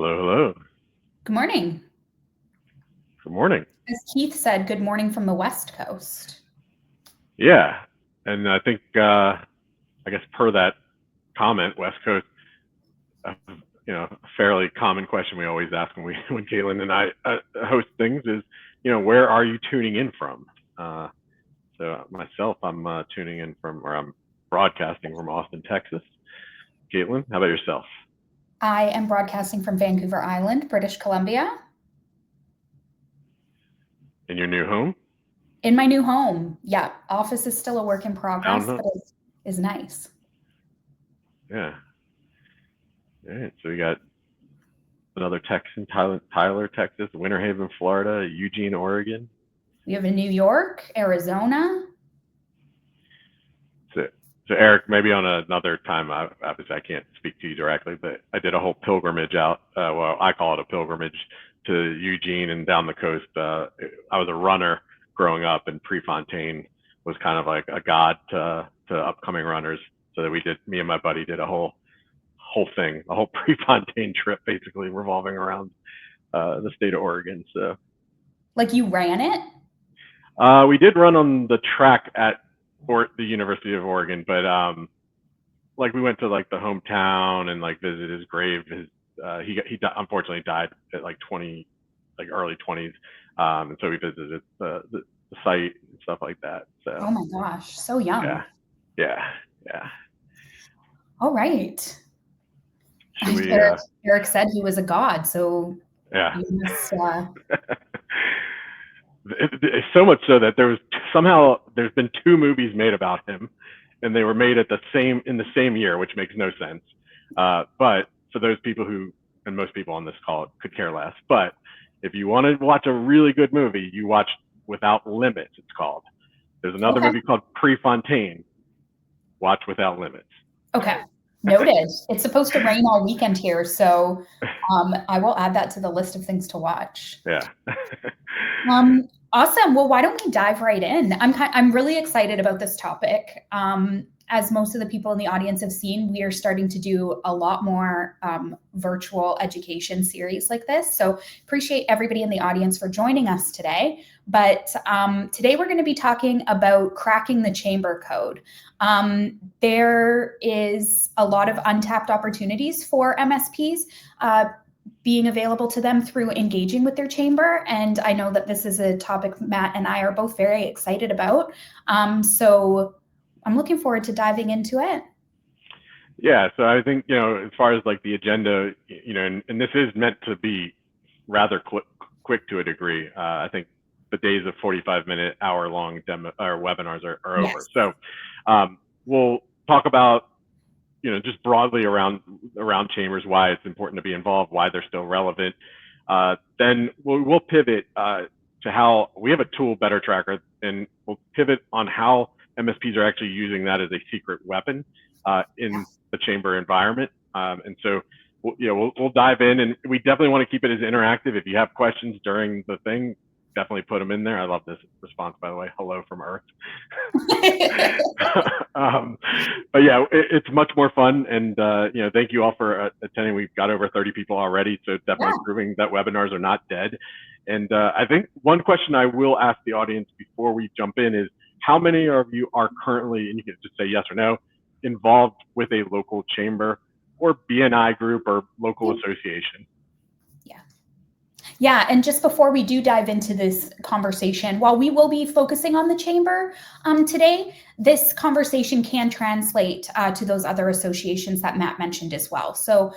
Hello, hello. Good morning. Good morning. As Keith said, good morning from the West Coast. Yeah, and I think I guess per that comment, West Coast, uh, a fairly common question we always ask when Caitlin and I host things is, where are you tuning in from? So myself, I'm tuning in from, or I'm broadcasting from Austin, Texas. Caitlin, how about yourself? I am broadcasting from Vancouver Island, British Columbia. In your new home? In my new home. Yeah, office is still a work in progress, Townhome? but it is nice. Yeah. All right. So we got another Texan, Tyler, Texas, Winter Haven, Florida, Eugene, Oregon. We have in New York, Arizona. So Eric, maybe on another time, obviously I can't speak to you directly, but I did a whole pilgrimage out. Well, I call it a pilgrimage to Eugene and down the coast. I was a runner growing up, and Prefontaine was kind of like a god to upcoming runners. So that me and my buddy did a whole thing, a whole Prefontaine trip, basically revolving around the state of Oregon. So, like you ran it? We did run on the track at the University of Oregon, but like we went to like the hometown and like visited his grave. He unfortunately died at like early 20s, and so we visited the site and stuff like that. So oh my gosh, so young. Yeah. All right. We, Eric said he was a god, so yeah. you must, It's so much so that there's been two movies made about him, and they were made in the same year, which makes no sense. But for those people and most people on this call could care less. But if you want to watch a really good movie, you watch Without Limits. It's called. There's another movie called Prefontaine. Watch Without Limits. Okay. Noted. It's supposed to rain all weekend here, so I will add that to the list of things to watch. Yeah. Awesome. Well, why don't we dive right in? I'm really excited about this topic. As most of the people in the audience have seen, we are starting to do a lot more virtual education series like this. So appreciate everybody in the audience for joining us today. But today we're going to be talking about cracking the chamber code. There is a lot of untapped opportunities for MSPs being available to them through engaging with their chamber. And I know that this is a topic Matt and I are both very excited about. So I'm looking forward to diving into it. Yeah, so I think, as far as like the agenda, and this is meant to be rather quick to a degree. I think the days of 45-minute, hour-long demo or webinars are over. Yes. So we'll talk about, just broadly around chambers, why it's important to be involved, why they're still relevant. Then we'll pivot to how we have a tool, Better Tracker, and we'll pivot on how MSPs are actually using that as a secret weapon in the chamber environment. And so, we'll dive in, and we definitely want to keep it as interactive. If you have questions during the thing, definitely put them in there. I love this response, by the way. Hello from Earth. But yeah, it's much more fun. And, thank you all for attending. We've got over 30 people already. So definitely proving that webinars are not dead. And I think one question I will ask the audience before we jump in is, how many of you are currently, and you can just say yes or no, involved with a local chamber or BNI group or local association? Yeah, and just before we do dive into this conversation, while we will be focusing on the chamber today, this conversation can translate to those other associations that Matt mentioned as well. So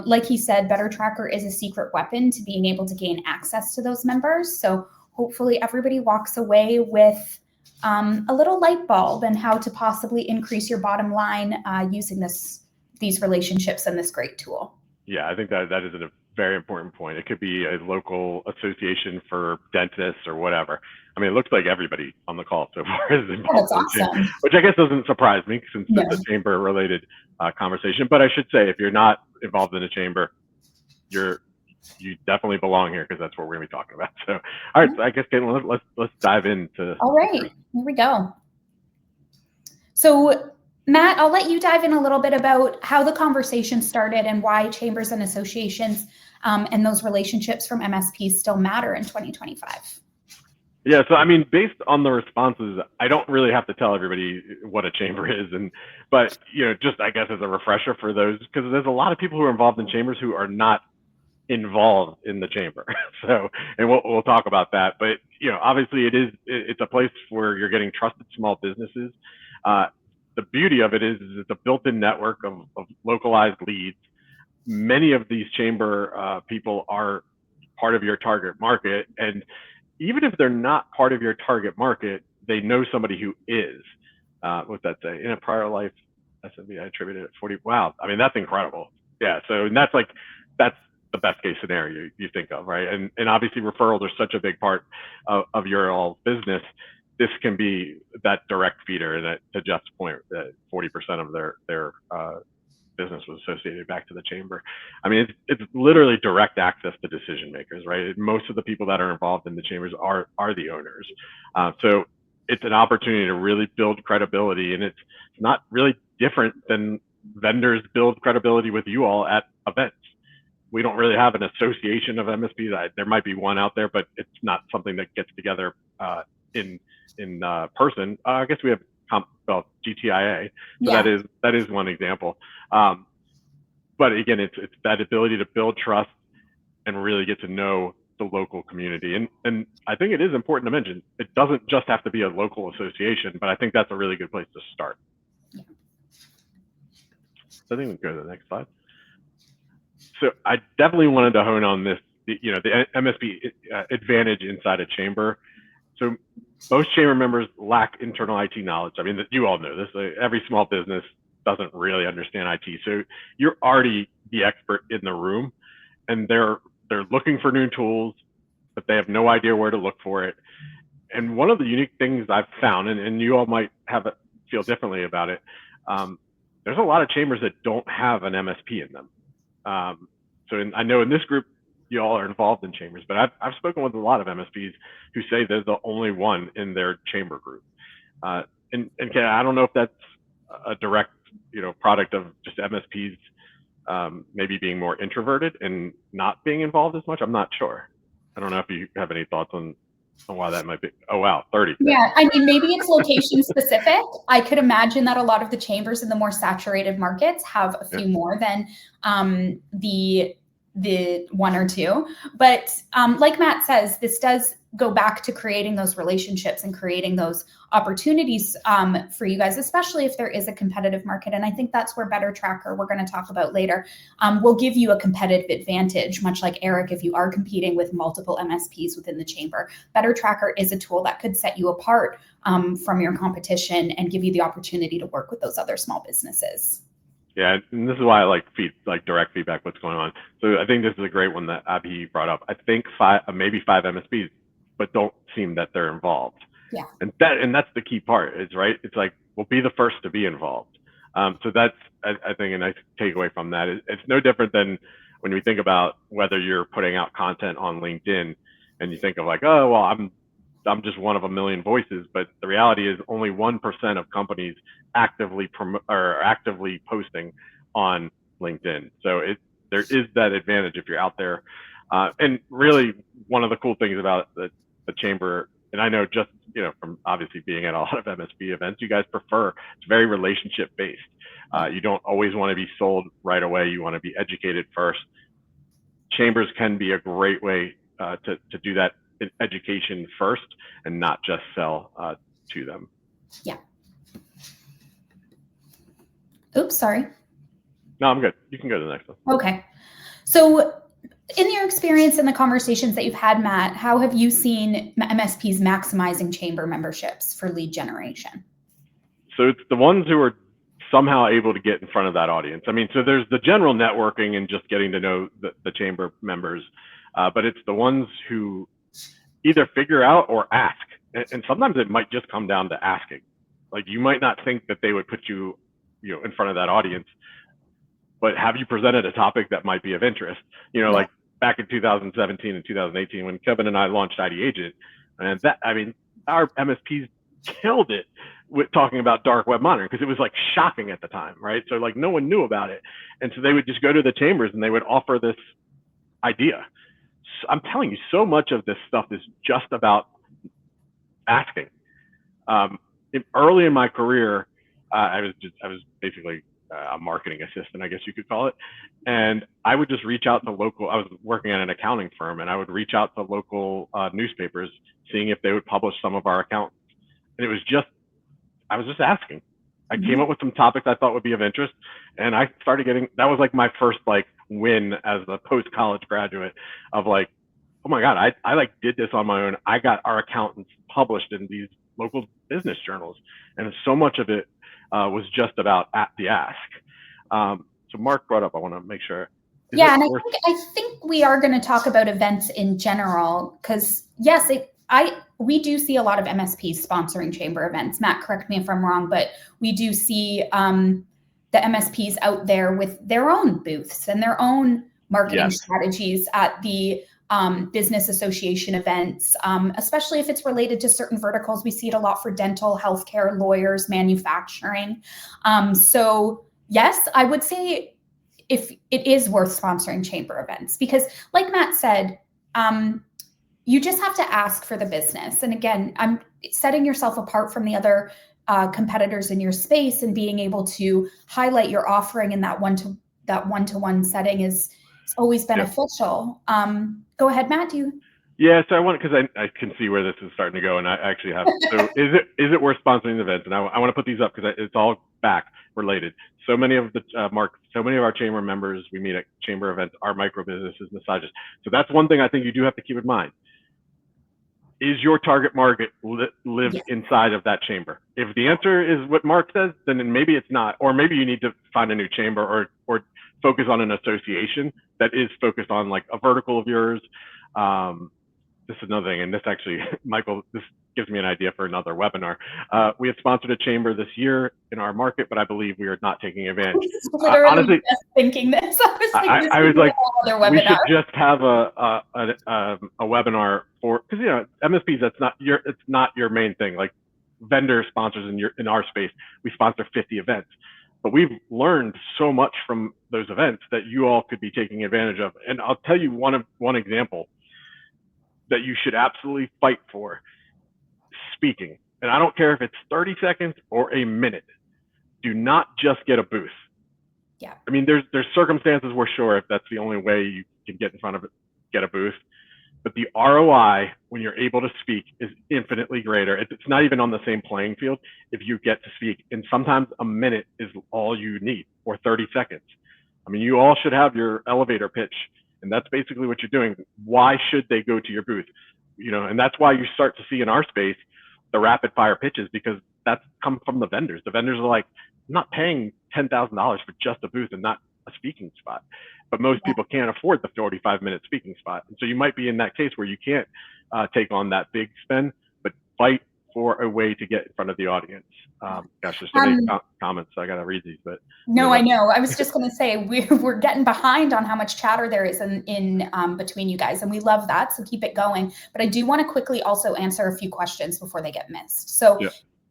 like he said, Better Tracker is a secret weapon to being able to gain access to those members. So hopefully everybody walks away with a little light bulb and how to possibly increase your bottom line using these relationships and this great tool. Yeah, I think that is a very important point. It could be a local association for dentists or whatever. I mean, it looks like everybody on the call so far is involved, awesome. Which I guess doesn't surprise me since it's a chamber-related conversation. But I should say, if you're not involved in a chamber, you definitely belong here, because that's what we're going to be talking about. So, all right, so I guess Caitlin, let's dive into. All right, here we go. So, Matt, I'll let you dive in a little bit about how the conversation started and why chambers and associations and those relationships from MSPs still matter in 2025? Yeah, so I mean, based on the responses, I don't really have to tell everybody what a chamber is, but just I guess as a refresher for those, because there's a lot of people who are involved in chambers who are not involved in the chamber. So, and we'll talk about that. But obviously, it's a place where you're getting trusted small businesses. The beauty of it is it's a built-in network of localized leads. Many of these chamber people are part of your target market, and even if they're not part of your target market, they know somebody who is. What's that say? In a prior life, SMB, I attributed it 40. Wow. I mean, that's incredible. Yeah. So that's the best case scenario you think of, right? And obviously referrals are such a big part of your all business. This can be that direct feeder. And to Jeff's point, that 40% of their business was associated back to the chamber. I mean, it's literally direct access to decision makers, right? Most of the people that are involved in the chambers are the owners. So it's an opportunity to really build credibility, and it's not really different than vendors build credibility with you all at events. We don't really have an association of MSPs. There might be one out there, but it's not something that gets together in person. I guess we have GTIA. So yeah. that is one example. But again, it's that ability to build trust and really get to know the local community. And I think it is important to mention, it doesn't just have to be a local association, but I think that's a really good place to start. Yeah. So I think we can go to the next slide. So I definitely wanted to hone on this, the MSP advantage inside a chamber. So most chamber members lack internal IT knowledge. I mean, you all know this. Every small business doesn't really understand IT. So you're already the expert in the room, and they're looking for new tools, but they have no idea where to look for it. And one of the unique things I've found, and you all might feel differently about it, there's a lot of chambers that don't have an MSP in them. I know in this group, you all are involved in chambers, but I've spoken with a lot of MSPs who say they're the only one in their chamber group. And I don't know if that's a direct, product of just MSPs maybe being more introverted and not being involved as much. I'm not sure. I don't know if you have any thoughts on why that might be. Oh, wow, 30. Yeah, I mean, maybe it's location specific. I could imagine that a lot of the chambers in the more saturated markets have a few more than the one or two. But like Matt says, this does go back to creating those relationships and creating those opportunities for you guys, especially if there is a competitive market. And I think that's where Better Tracker, we're going to talk about later, will give you a competitive advantage, much like Eric, if you are competing with multiple MSPs within the chamber. Better Tracker is a tool that could set you apart from your competition and give you the opportunity to work with those other small businesses. Yeah, and this is why I like direct feedback, what's going on. So I think this is a great one that Abhi brought up. I think maybe five MSPs, but don't seem that they're involved. Yeah. And that's the key part, is right. It's like, we'll be the first to be involved. So that's, I think, a nice takeaway from that. It's no different than when we think about whether you're putting out content on LinkedIn and you think of like, oh, well, I'm just one of a million voices, but the reality is only 1% of companies actively posting on LinkedIn. So there is that advantage if you're out there. And really, one of the cool things about the chamber, and I know just from obviously being at a lot of MSP events, you guys prefer, it's very relationship based. You don't always want to be sold right away. You want to be educated first. Chambers can be a great way to do that education first and not just sell to them. Yeah. Oops, sorry. No, I'm good. You can go to the next one. Okay. So in your experience in the conversations that you've had, Matt, how have you seen MSPs maximizing chamber memberships for lead generation? So it's the ones who are somehow able to get in front of that audience. I mean, so there's the general networking and just getting to know the chamber members, but it's the ones who either figure out or ask. And sometimes it might just come down to asking. Like, you might not think that they would put you in front of that audience, but have you presented a topic that might be of interest? Like back in 2017 and 2018, when Kevin and I launched ID Agent, and our MSPs killed it with talking about dark web monitoring, because it was like shocking at the time, right? So like no one knew about it. And so they would just go to the chambers and they would offer this idea. I'm telling you, so much of this stuff is just about asking. Early in my career, I was basically a marketing assistant, I guess you could call it. And I would just reach out to local, I was working at an accounting firm, and I would reach out to local newspapers, seeing if they would publish some of our accounts. And I was just asking. I came up with some topics I thought would be of interest, and I started getting, that was like my first like win as a post-college graduate of like, oh my God, I like did this on my own. I got our accountants published in these local business journals. And so much of it was just about at the ask. So Mark brought up, I want to make sure. Yeah, and I think we are going to talk about events in general, because yes, we do see a lot of MSPs sponsoring chamber events. Matt, correct me if I'm wrong, but we do see the MSPs out there with their own booths and their own marketing strategies at the business association events, especially if it's related to certain verticals. We see it a lot for dental, healthcare, lawyers, manufacturing. So yes, I would say if it is worth sponsoring chamber events, because like Matt said, you just have to ask for the business. And again, I'm setting yourself apart from the other competitors in your space, and being able to highlight your offering in that one-to-one setting is always beneficial. Go ahead, Matt. Yeah, so I want, because I can see where this is starting to go, and I actually have. So is it worth sponsoring the events? And I want to put these up because it's all back related. So many of our chamber members we meet at chamber events are micro businesses, massages. So that's one thing I think you do have to keep in mind. Is your target market live inside of that chamber? If the answer is what Mark says, then maybe it's not, or maybe you need to find a new chamber or focus on an association that is focused on like a vertical of yours. This is another thing, and this actually, Michael, this gives me an idea for another webinar. We have sponsored a chamber this year in our market, but I believe we are not taking advantage. Literally honestly, just thinking this. I was like, we should just have a webinar for, because MSPs, it's not your main thing. Like vendor sponsors in our space, we sponsor 50 events. But we've learned so much from those events that you all could be taking advantage of. And I'll tell you one example that you should absolutely fight for: speaking. And I don't care if it's 30 seconds or a minute. Do not just get a booth. Yeah. I mean, there's circumstances where sure, if that's the only way you can get in front of it, get a booth. But the ROI when you're able to speak is infinitely greater. It's not even on the same playing field if you get to speak. And sometimes a minute is all you need, or 30 seconds. I mean, you all should have your elevator pitch, and that's basically what you're doing. Why should they go to your booth? And that's why you start to see in our space the rapid fire pitches, because that's come from the vendors. The vendors are like, I'm not paying $10,000 for just a booth and not a speaking spot. But most people can't afford the 45-minute speaking spot. And so you might be in that case where you can't take on that big spend, but fight for a way to get in front of the audience. Gosh, there's so many comments, so I got to read these. But no, I know. I was just going to say we're getting behind on how much chatter there is in between you guys, and we love that. So keep it going. But I do want to quickly also answer a few questions before they get missed. So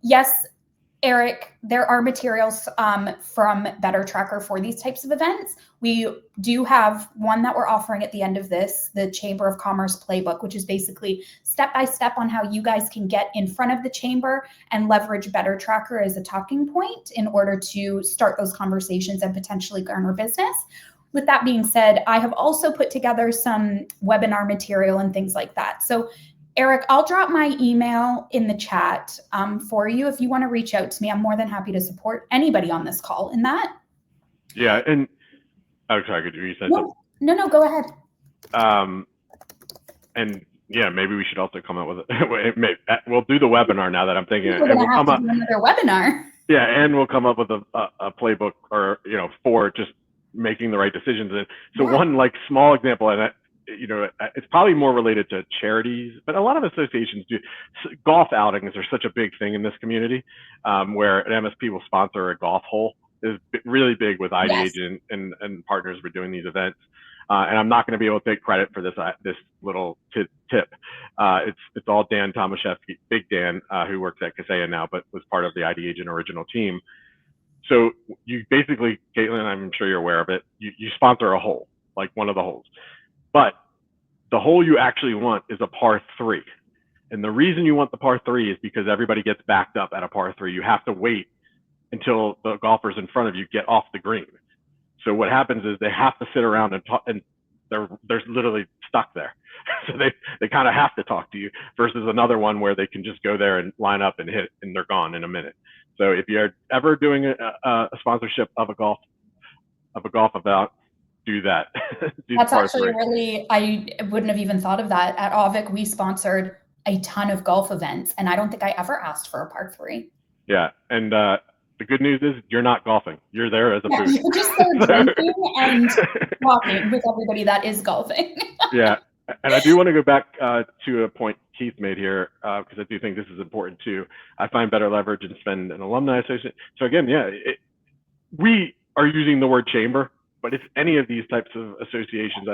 yes, Eric, there are materials from Better Tracker for these types of events. We do have one that we're offering at the end of this, the Chamber of Commerce Playbook, which is basically step-by-step on how you guys can get in front of the chamber and leverage Better Tracker as a talking point in order to start those conversations and potentially garner business. With that being said, I have also put together some webinar material and things like that. So Eric, I'll drop my email in the chat for you. If you want to reach out to me, I'm more than happy to support anybody on this call in that. Yeah, and I'm sorry, could you say something? No, go ahead. And yeah, maybe we should also come up with we'll do the webinar now that I'm thinking. We're going to have to do another webinar. Yeah, and we'll come up with a playbook or for just making the right decisions. And so one like small example, and it's probably more related to charities, but a lot of associations do. Golf outings are such a big thing in this community, where an MSP will sponsor a golf hole. Is really big with IDH and partners for doing these events. And I'm not going to be able to take credit for this little tip. It's all Dan Tomaszewski, Big Dan, who works at Kaseya now, but was part of the IDH and original team. So you basically, Caitlin, I'm sure you're aware of it, you sponsor a hole, like one of the holes. But the hole you actually want is a par 3. And the reason you want the par 3 is because everybody gets backed up at a par 3. You have to wait until the golfers in front of you get off the green. So what happens is they have to sit around and talk, and they're literally stuck there. So they kind of have to talk to you, versus another one where they can just go there and line up and hit, and they're gone in a minute. So if you're ever doing a sponsorship of a golf event, do that. That's actually really, I wouldn't have even thought of that. At Auvik, we sponsored a ton of golf events, and I don't think I ever asked for a par 3. Yeah, and the good news is you're not golfing. You're there as a booth. You're just there drinking and talking with everybody that is golfing. Yeah, and I do want to go back to a point Keith made here, because I do think this is important too. I find better leverage and spend an alumni association. So again, yeah, we are using the word chamber, but it's any of these types of associations.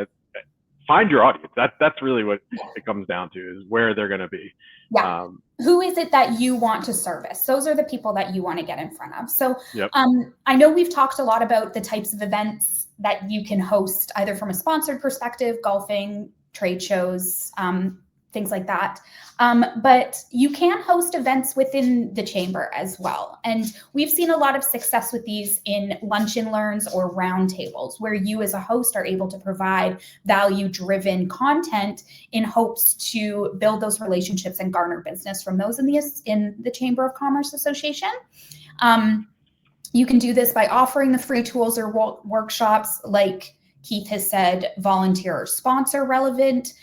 Find your audience. That's really what it comes down to, is where they're going to be. Yeah. Who is it that you want to service? Those are the people that you want to get in front of. So yep. I know we've talked a lot about the types of events that you can host, either from a sponsored perspective, golfing, trade shows, things like that. But you can host events within the chamber as well. And we've seen a lot of success with these in lunch and learns or roundtables, where you as a host are able to provide value-driven content in hopes to build those relationships and garner business from those in the Chamber of Commerce Association. You can do this by offering the free tools or workshops, like Keith has said, volunteer or sponsor relevant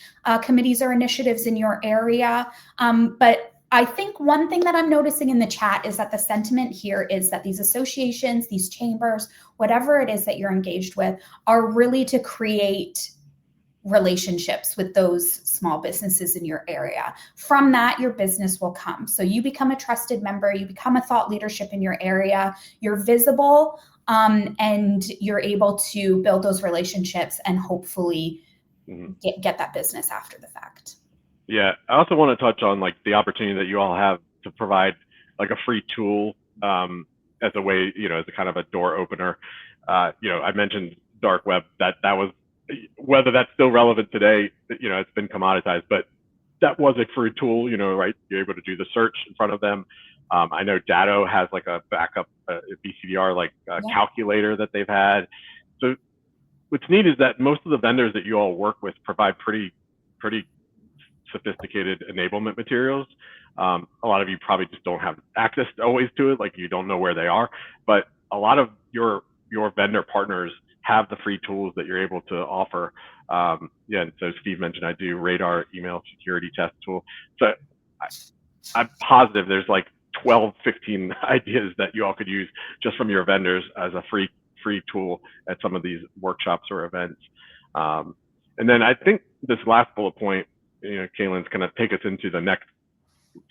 committees or initiatives in your area. But I think one thing that I'm noticing in the chat is that the sentiment here is that these associations, these chambers, whatever it is that you're engaged with, are really to create relationships with those small businesses in your area. From that, your business will come. So you become a trusted member, you become a thought leadership in your area, you're visible, and you're able to build those relationships and hopefully get that business after the fact. Yeah, I also want to touch on like the opportunity that you all have to provide like a free tool as a way, as a kind of a door opener. I mentioned dark web, that was, whether that's still relevant today, it's been commoditized, but that was a free tool, right? You're able to do the search in front of them. I know Datto has like a backup BCDR calculator that they've had. So what's neat is that most of the vendors that you all work with provide pretty sophisticated enablement materials. A lot of you probably just don't have access always to it, like you don't know where they are, but a lot of your vendor partners have the free tools that you're able to offer. And so Steve mentioned I do Radar email security test tool. So I'm positive there's like 12, 15 ideas that you all could use just from your vendors as a free tool at some of these workshops or events. And then I think this last bullet point, Caitlyn's going to take us into the next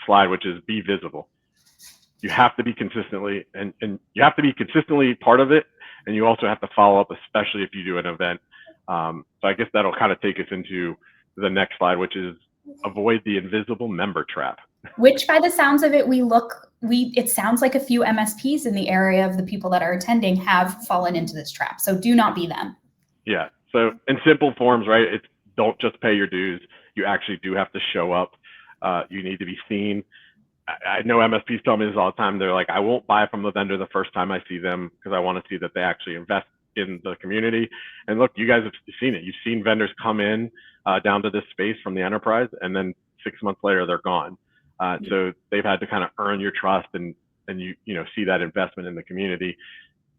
slide, which is be visible. You have to be consistently, and you have to be consistently part of it. And you also have to follow up, especially if you do an event. So I guess that'll kind of take us into the next slide, which is avoid the invisible member trap. Which, by the sounds of it, it sounds like a few MSPs in the area of the people that are attending have fallen into this trap. So do not be them. Yeah. So in simple forms, right? It's don't just pay your dues. You actually do have to show up. You need to be seen. I know MSPs tell me this all the time. They're like, I won't buy from the vendor the first time I see them because I want to see that they actually invest in the community. And look, you guys have seen it. You've seen vendors come in down to this space from the enterprise, and then 6 months later, they're gone. So they've had to kind of earn your trust and you see that investment in the community.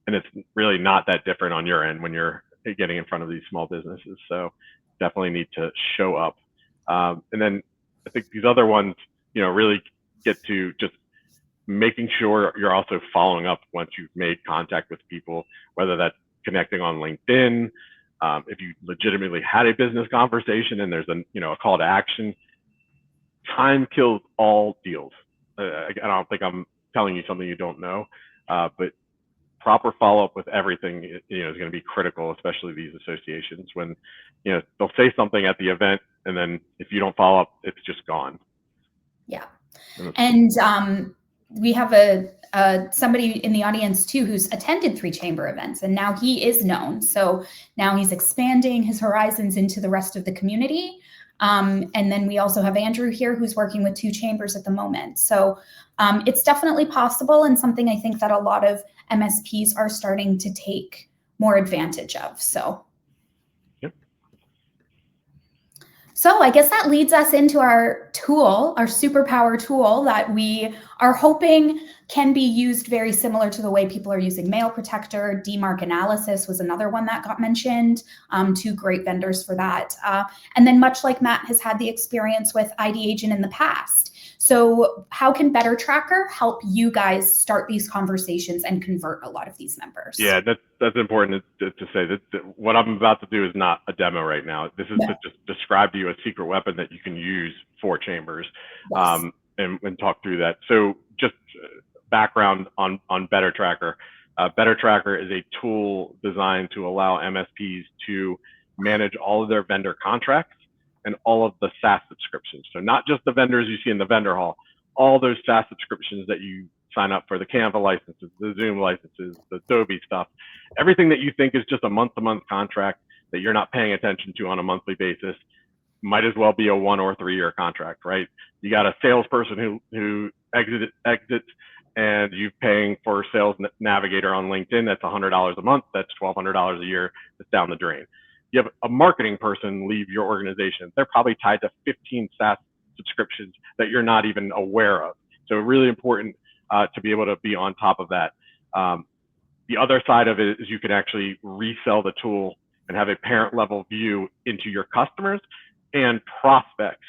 And it's really not that different on your end when you're getting in front of these small businesses. So definitely need to show up. And then I think these other ones, really get to just making sure you're also following up once you've made contact with people, whether that's connecting on LinkedIn, if you legitimately had a business conversation and there's a call to action. Time kills all deals. I don't think I'm telling you something you don't know, but proper follow-up with everything is going to be critical, especially these associations when they'll say something at the event and then if you don't follow up, it's just gone. Yeah. And we have somebody in the audience too who's attended 3 chamber events, and now he is known. So now he's expanding his horizons into the rest of the community. And then we also have Andrew here who's working with 2 chambers at the moment. So it's definitely possible, and something I think that a lot of MSPs are starting to take more advantage of. So. Yep. So I guess that leads us into our tool, our superpower tool that we are hoping can be used very similar to the way people are using Mail Protector. DMARC Analysis was another one that got mentioned, 2 great vendors for that. And then much like Matt has had the experience with ID Agent in the past. So how can Better Tracker help you guys start these conversations and convert a lot of these members? Yeah, that's important to say that what I'm about to do is not a demo right now. This is to just describe to you a secret weapon that you can use for chambers. Yes. And talk through that. So just background on Better Tracker. Better Tracker is a tool designed to allow MSPs to manage all of their vendor contracts and all of the SaaS subscriptions. So not just the vendors you see in the vendor hall, all those SaaS subscriptions that you sign up for, the Canva licenses, the Zoom licenses, the Adobe stuff, everything that you think is just a month-to-month contract that you're not paying attention to on a monthly basis might as well be a 1 or 3 year contract, right? You got a salesperson who exits and you're paying for Sales Navigator on LinkedIn. That's $100 a month. That's $1,200 a year. That's down the drain. You have a marketing person leave your organization. They're probably tied to 15 SaaS subscriptions that you're not even aware of. So really important to be able to be on top of that. The other side of it is you can actually resell the tool and have a parent level view into your customers and prospects.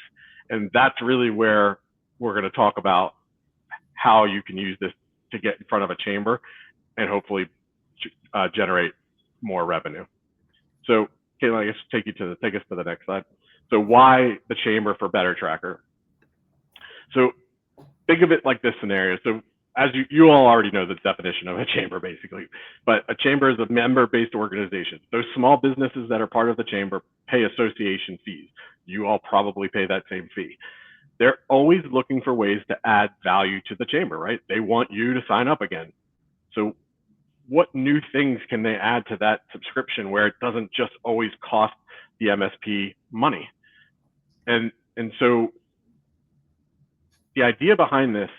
And that's really where we're going to talk about how you can use this to get in front of a chamber and hopefully generate more revenue. So Caitlyn, I guess take us to the next slide. So why the chamber for Better Tracker? So think of it like this scenario. So as you all already know the definition of a chamber basically, but a chamber is a member-based organization. Those small businesses that are part of the chamber pay association fees. You all probably pay that same fee. They're always looking for ways to add value to the chamber, right? They want you to sign up again. So what new things can they add to that subscription where it doesn't just always cost the MSP money? And so the idea behind this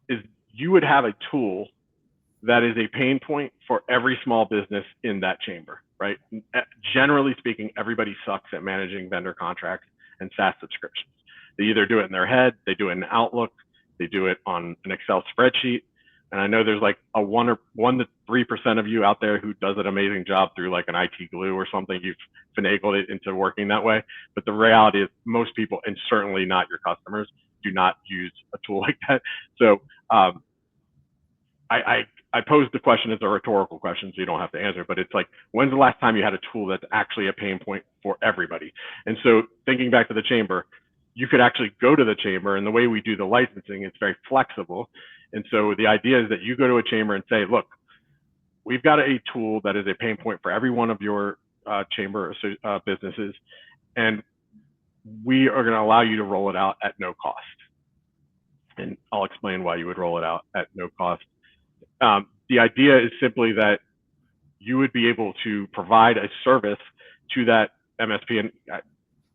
is you would have a tool that is a pain point for every small business in that chamber, right? Generally speaking, everybody sucks at managing vendor contracts and SaaS subscriptions. They either do it in their head, they do it in Outlook, they do it on an Excel spreadsheet. And I know there's like a 1 to 3% of you out there who does an amazing job through like an IT glue or something. You've finagled it into working that way. But the reality is most people, and certainly not your customers, do not use a tool like that. So I posed the question as a rhetorical question, so you don't have to answer, but it's like, when's the last time you had a tool that's actually a pain point for everybody? And so thinking back to the chamber, you could actually go to the chamber, and the way we do the licensing is very flexible. And so the idea is that you go to a chamber and say, look, we've got a tool that is a pain point for every one of your chamber businesses, and we are going to allow you to roll it out at no cost. And I'll explain why you would roll it out at no cost. The idea is simply that you would be able to provide a service to that MSP and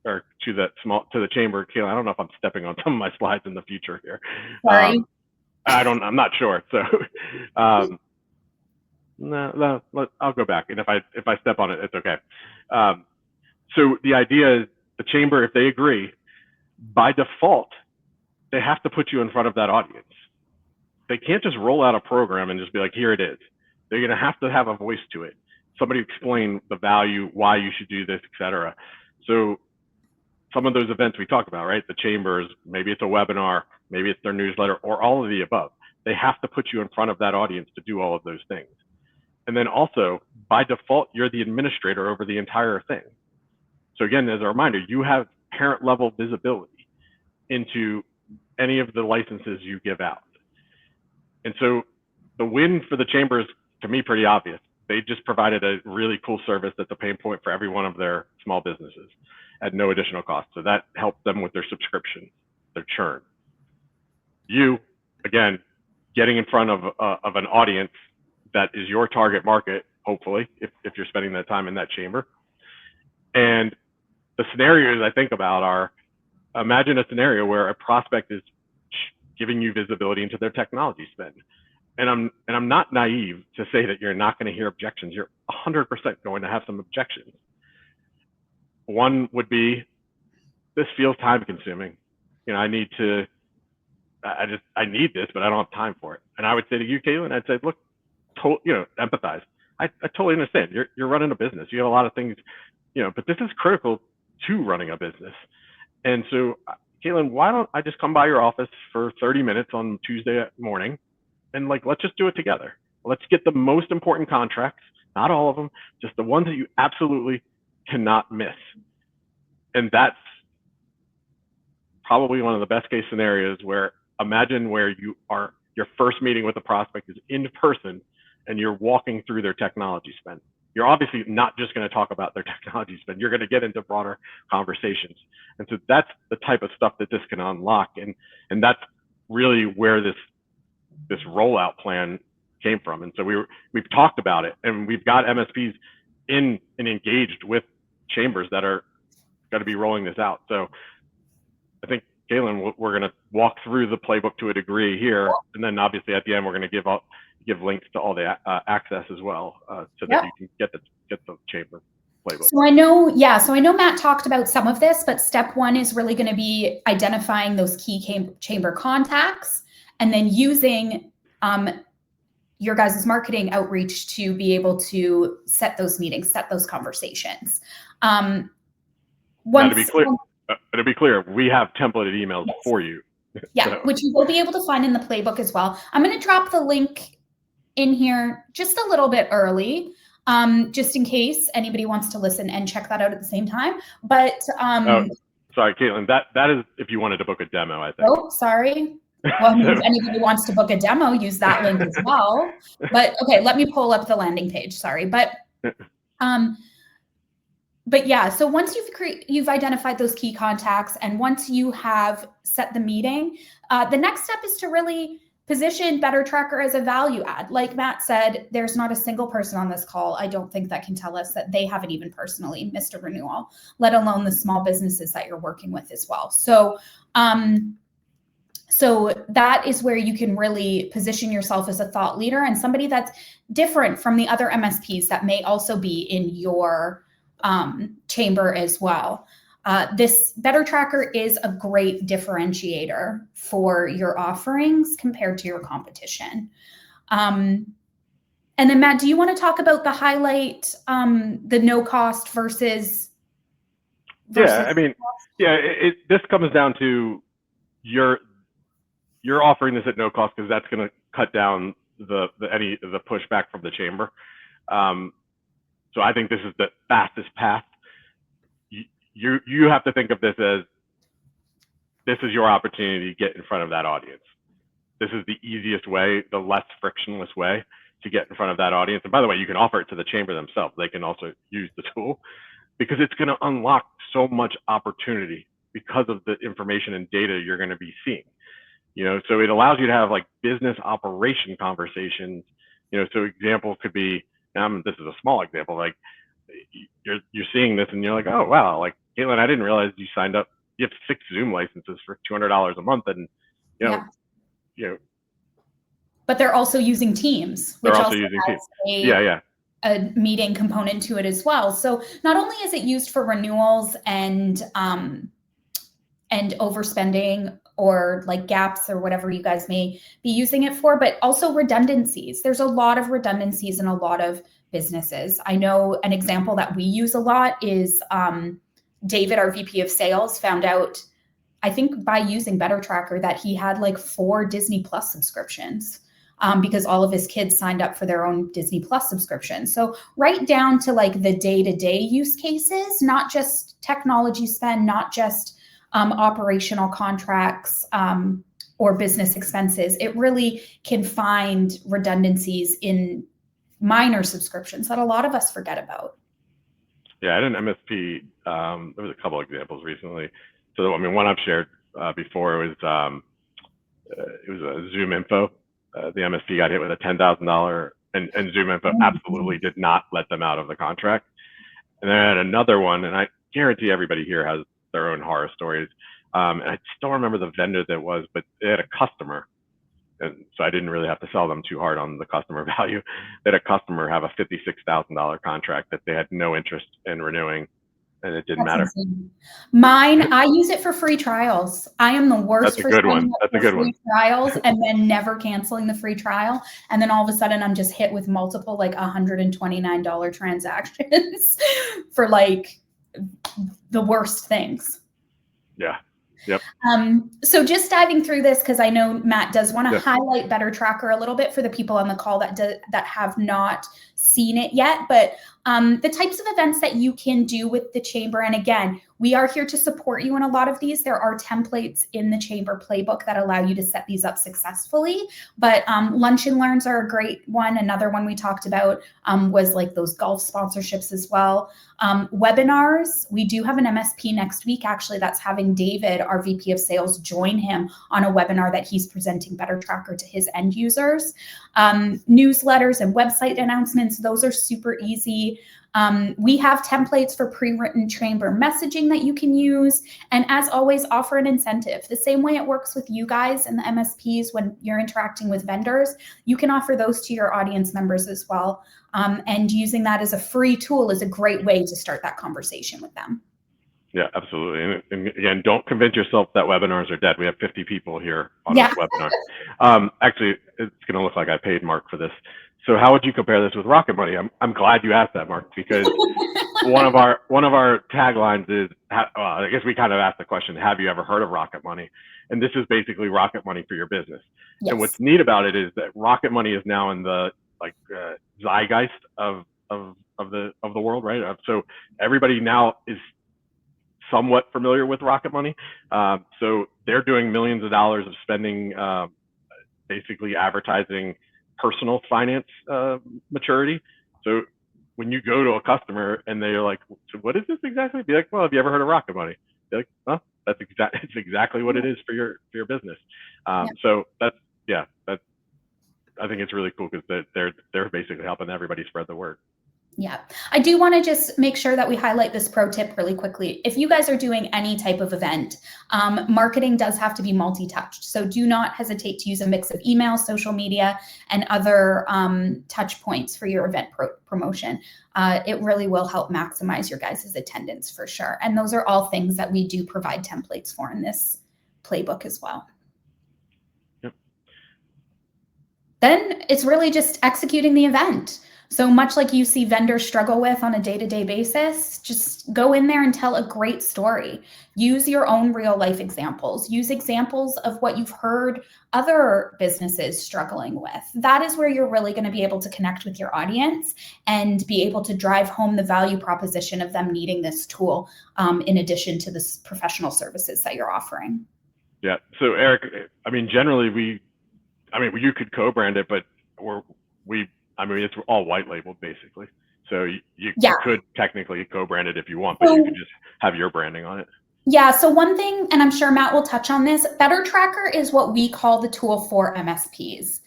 or to the chamber. Caitlyn, I don't know if I'm stepping on some of my slides in the future here. Sorry. I'm not sure. So no, I'll go back. And if I step on it, it's okay. So the idea is the chamber, if they agree, by default, they have to put you in front of that audience. They can't just roll out a program and just be like, here it is. They're going to have a voice to it. Somebody explain the value, why you should do this, et cetera. So some of those events we talked about, right? The chambers, maybe it's a webinar, maybe it's their newsletter, or all of the above. They have to put you in front of that audience to do all of those things. And then also, by default, you're the administrator over the entire thing. So again, as a reminder, you have parent level visibility into any of the licenses you give out. And so the win for the chamber is, to me, pretty obvious. They just provided a really cool service that's a pain point for every one of their small businesses at no additional cost. So that helped them with their subscription, their churn. You, again, getting in front of an audience that is your target market, hopefully, if you're spending that time in that chamber. And the scenarios I think about are, imagine a scenario where a prospect is giving you visibility into their technology spend. And I'm not naive to say that you're not going to hear objections. You're 100% going to have some objections. One would be, this feels time consuming. I need this, but I don't have time for it. And I would say to you, Caitlyn, I'd say, look, empathize. I totally understand. You're running a business. You have a lot of things, but this is critical to running a business. And so, Caitlyn, why don't I just come by your office for 30 minutes on Tuesday morning, and let's just do it together. Let's get the most important contracts, not all of them, just the ones that you absolutely cannot miss. And that's probably one of the best case scenarios where, imagine where your first meeting with a prospect is in person and you're walking through their technology spend. You're obviously not just going to talk about their technology spend. You're going to get into broader conversations. And so that's the type of stuff that this can unlock. And that's really where this rollout plan came from. And so we've talked about it, and we've got MSPs in and engaged with chambers that are going to be rolling this out. So I think, Caitlyn, we're going to walk through the playbook to a degree here, and then obviously at the end we're going to give links to all the access as well, so that you can get the chamber playbook. So I know Matt talked about some of this, but step one is really going to be identifying those key chamber contacts, and then using your guys' marketing outreach to be able to set those meetings, set those conversations. To be clear, we have templated emails for you. Yeah, So. Which you will be able to find in the playbook as well. I'm going to drop the link in here just a little bit early, just in case anybody wants to listen and check that out at the same time. But sorry, Caitlyn, that is if you wanted to book a demo, I think. Oh, sorry. Well, if anybody wants to book a demo, use that link as well. But okay, let me pull up the landing page. Sorry, but yeah. So once you've identified those key contacts, and once you have set the meeting, the next step is to really position BetterTracker as a value add. Like Matt said, there's not a single person on this call, I don't think, that can tell us that they haven't even personally missed a renewal, let alone the small businesses that you're working with as well. So that is where you can really position yourself as a thought leader and somebody that's different from the other MSPs that may also be in your chamber as well. This BetterTracker is a great differentiator for your offerings compared to your competition. And then Matt, do you want to talk about the highlight, the no cost versus yeah, I mean, this comes down to you're offering this at no cost because that's going to cut down the pushback from the chamber. So I think this is the fastest path. You have to think of this as, this is your opportunity to get in front of that audience. This is the easiest way, the less frictionless way to get in front of that audience. And by the way, you can offer it to the chamber themselves. They can also use the tool, because it's going to unlock so much opportunity because of the information and data you're going to be seeing. So it allows you to have business operation conversations. So example could be, this is a small example, you're seeing this and you're like, oh wow, Caitlyn, I didn't realize you signed up. You have 6 Zoom licenses for $200 a month, and But they're also using Teams, which also using has Teams. A meeting component to it as well. So not only is it used for renewals and overspending or gaps or whatever you guys may be using it for, but also redundancies. There's a lot of redundancies in a lot of businesses. I know an example that we use a lot is David, our VP of sales, found out, I think by using BetterTracker, that he had 4 Disney Plus subscriptions because all of his kids signed up for their own Disney Plus subscription. So right down to the day-to-day use cases, not just technology spend, not just operational contracts or business expenses. It really can find redundancies in minor subscriptions that a lot of us forget about. Yeah, I had an MSP. There was a couple examples recently. So one I've shared before was a Zoom Info. the MSP got hit with a $10,000 and Zoom Info absolutely did not let them out of the contract. And then I had another one, and I guarantee everybody here has their own horror stories. And I just don't remember the vendor that was, but they had a customer. And so I didn't really have to sell them too hard on the customer value. They had a customer have a $56,000 contract that they had no interest in renewing, and it didn't matter. Insane. Mine, I use it for free trials. I am the worst. That's a good one. That's a good one. Trials and then never canceling the free trial, and then all of a sudden I'm just hit with multiple like $129 transactions for like the worst things. Yeah. Yep. So just diving through this, because I know Matt does want to highlight Better Tracker a little bit for the people on the call that have not seen it yet, but the types of events that you can do with the chamber. And again, we are here to support you in a lot of these. There are templates in the chamber playbook that allow you to set these up successfully, but lunch and learns are a great one. Another one we talked about was like those golf sponsorships as well. Webinars, we do have an MSP next week, actually, that's having David, our VP of sales, join him on a webinar that he's presenting Better Tracker to his end users. Newsletters and website announcements, those are super easy. We have templates for pre-written chamber messaging that you can use. And as always, offer an incentive. The same way it works with you guys and the MSPs when you're interacting with vendors, you can offer those to your audience members as well. And using that as a free tool is a great way to start that conversation with them. Yeah, absolutely. And again, don't convince yourself that webinars are dead. We have 50 people here on this webinar. Actually, it's going to look like I paid Mark for this. So how would you compare this with Rocket Money? I'm glad you asked that, Mark, because one of our taglines is, I guess we kind of asked the question, have you ever heard of Rocket Money? And this is basically Rocket Money for your business. Yes. And what's neat about it is that Rocket Money is now in the zeitgeist of the world, right? So everybody now is somewhat familiar with Rocket Money. So they're doing millions of dollars of spending, basically advertising personal finance maturity. So when you go to a customer and they're like, so what is this exactly? Be like, well, have you ever heard of Rocket Money? Be like, well, it's exactly what it is for your business. So I think it's really cool because they're basically helping everybody spread the word. Yeah, I do want to just make sure that we highlight this pro tip really quickly. If you guys are doing any type of event, marketing does have to be multi-touched. So do not hesitate to use a mix of email, social media, and other touch points for your event promotion. It really will help maximize your guys' attendance for sure. And those are all things that we do provide templates for in this playbook as well. Yep. Then it's really just executing the event. So much like you see vendors struggle with on a day-to-day basis, just go in there and tell a great story. Use your own real life examples. Use examples of what you've heard other businesses struggling with. That is where you're really going to be able to connect with your audience and be able to drive home the value proposition of them needing this tool in addition to the professional services that you're offering. Yeah. So Eric, I mean, generally you could co-brand it, but it's all white labeled basically. So you could technically co-brand it if you want, but you could just have your branding on it. Yeah. So one thing, and I'm sure Matt will touch on this, Better Tracker is what we call the tool for MSPs.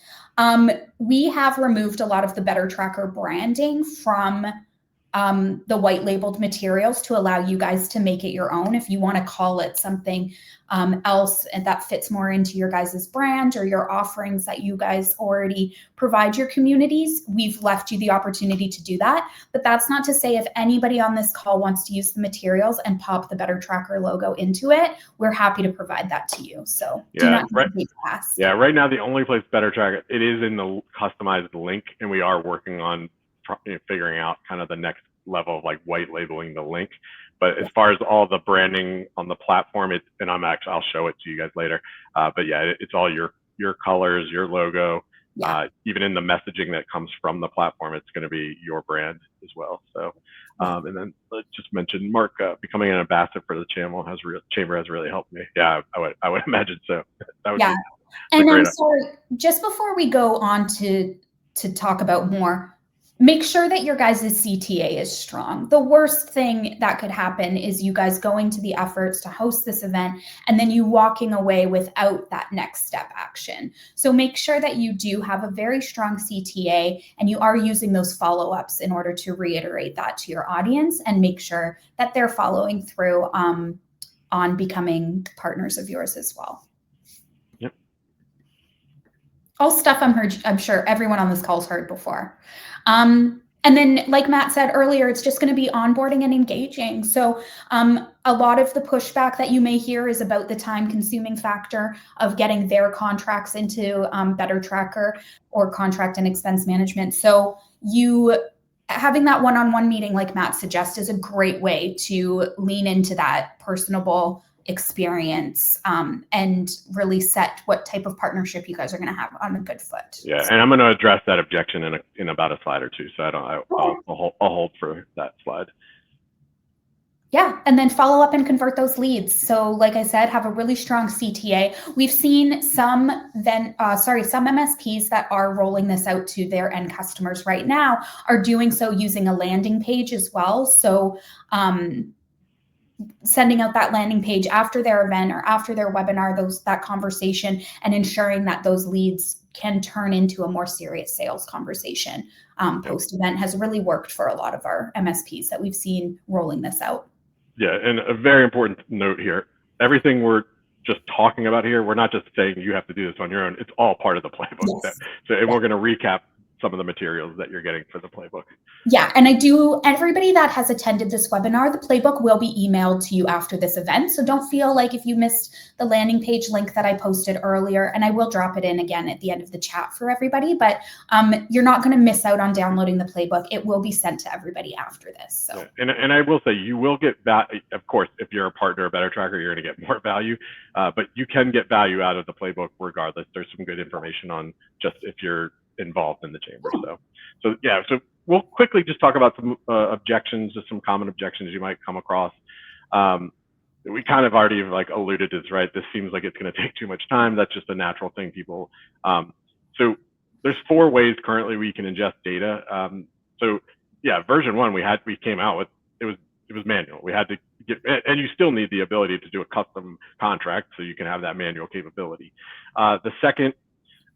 We have removed a lot of the Better Tracker branding from the white labeled materials to allow you guys to make it your own. If you want to call it something else and that fits more into your guys' brand or your offerings that you guys already provide your communities, we've left you the opportunity to do that. But that's not to say if anybody on this call wants to use the materials and pop the Better Tracker logo into it, we're happy to provide that to you. So do not hesitate to ask. Yeah, right now the only place Better Tracker, it is in the customized link, and we are working on figuring out kind of the next level of like white labeling the link. But as far as all the branding on the platform, I'll show it to you guys later. But yeah, it's all your colors, your logo. Even in the messaging that comes from the platform, it's going to be your brand as well. So, and then let's just mention Mark becoming an ambassador for the chamber has really helped me. Yeah, I would imagine so. That would and I'm sorry, just before we go on to talk about more, make sure that your guys' CTA is strong. The worst thing that could happen is you guys going to the efforts to host this event and then you walking away without that next step action. So make sure that you do have a very strong CTA and you are using those follow-ups in order to reiterate that to your audience and make sure that they're following through on becoming partners of yours as well. Yep. All stuff I'm sure everyone on this call's heard before. And then, like Matt said earlier, it's just going to be onboarding and engaging. So a lot of the pushback that you may hear is about the time-consuming factor of getting their contracts into Better Tracker or contract and expense management. So having that one-on-one meeting, like Matt suggests, is a great way to lean into that personable experience and really set what type of partnership you guys are going to have on a good foot. Yeah, and I'm going to address that objection in about a slide or two. So I'll hold for that slide. Yeah, and then follow up and convert those leads. So like I said, have a really strong CTA. We've seen some MSPs that are rolling this out to their end customers right now are doing so using a landing page as well. So sending out that landing page after their event or after their webinar, that conversation, and ensuring that those leads can turn into a more serious sales conversation post-event has really worked for a lot of our MSPs that we've seen rolling this out. Yeah, and a very important note here, everything we're just talking about here, we're not just saying you have to do this on your own, it's all part of the playbook. Yes. We're going to recap some of the materials that you're getting for the playbook. Yeah, and everybody that has attended this webinar, the playbook will be emailed to you after this event. So don't feel like if you missed the landing page link that I posted earlier, and I will drop it in again at the end of the chat for everybody, but you're not going to miss out on downloading the playbook. It will be sent to everybody after this. So. Yeah. And I will say you will get value. Of course, if you're a partner of Better Tracker, you're going to get more value, but you can get value out of the playbook regardless. There's some good information on just if you're involved in the chamber. So we'll quickly just talk about some objections, just some common objections you might come across. We kind of already alluded to this, right? This seems like it's going to take too much time. That's just a natural thing people. So there's 4 ways currently we can ingest data. Version 1 we came out with, it was manual. We had to and you still need the ability to do a custom contract so you can have that manual capability. The second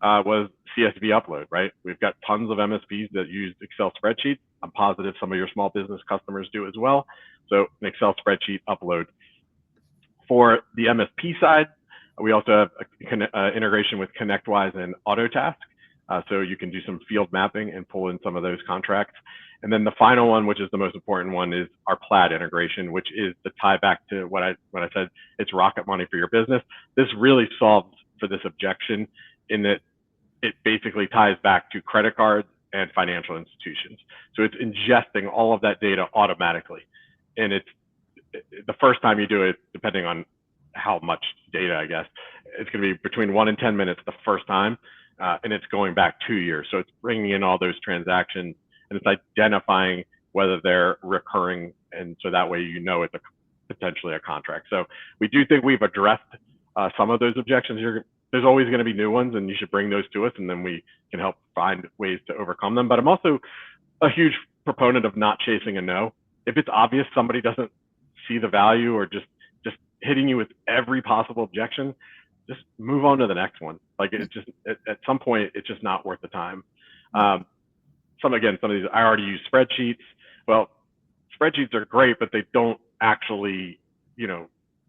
was CSV upload, right? We've got tons of MSPs that use Excel spreadsheets. I'm positive some of your small business customers do as well. So an Excel spreadsheet upload. For the MSP side, we also have integration with ConnectWise and AutoTask. So you can do some field mapping and pull in some of those contracts. And then the final one, which is the most important one, is our Plaid integration, which is the tie back to when I said it's rocket money for your business. This really solves for this objection in that it basically ties back to credit cards and financial institutions. So it's ingesting all of that data automatically. And it's the first time you do it, depending on how much data, I guess, it's going to be between 1 and 10 minutes the first time. And it's going back 2 years. So it's bringing in all those transactions and it's identifying whether they're recurring. And so that way, it's potentially a contract. So we do think we've addressed some of those objections. There's always going to be new ones and you should bring those to us and then we can help find ways to overcome them. But I'm also a huge proponent of not chasing a no. If it's obvious somebody doesn't see the value or just hitting you with every possible objection, just move on to the next one. At some point, it's just not worth the time. Some of these, I already use spreadsheets. Well, spreadsheets are great, but they don't actually,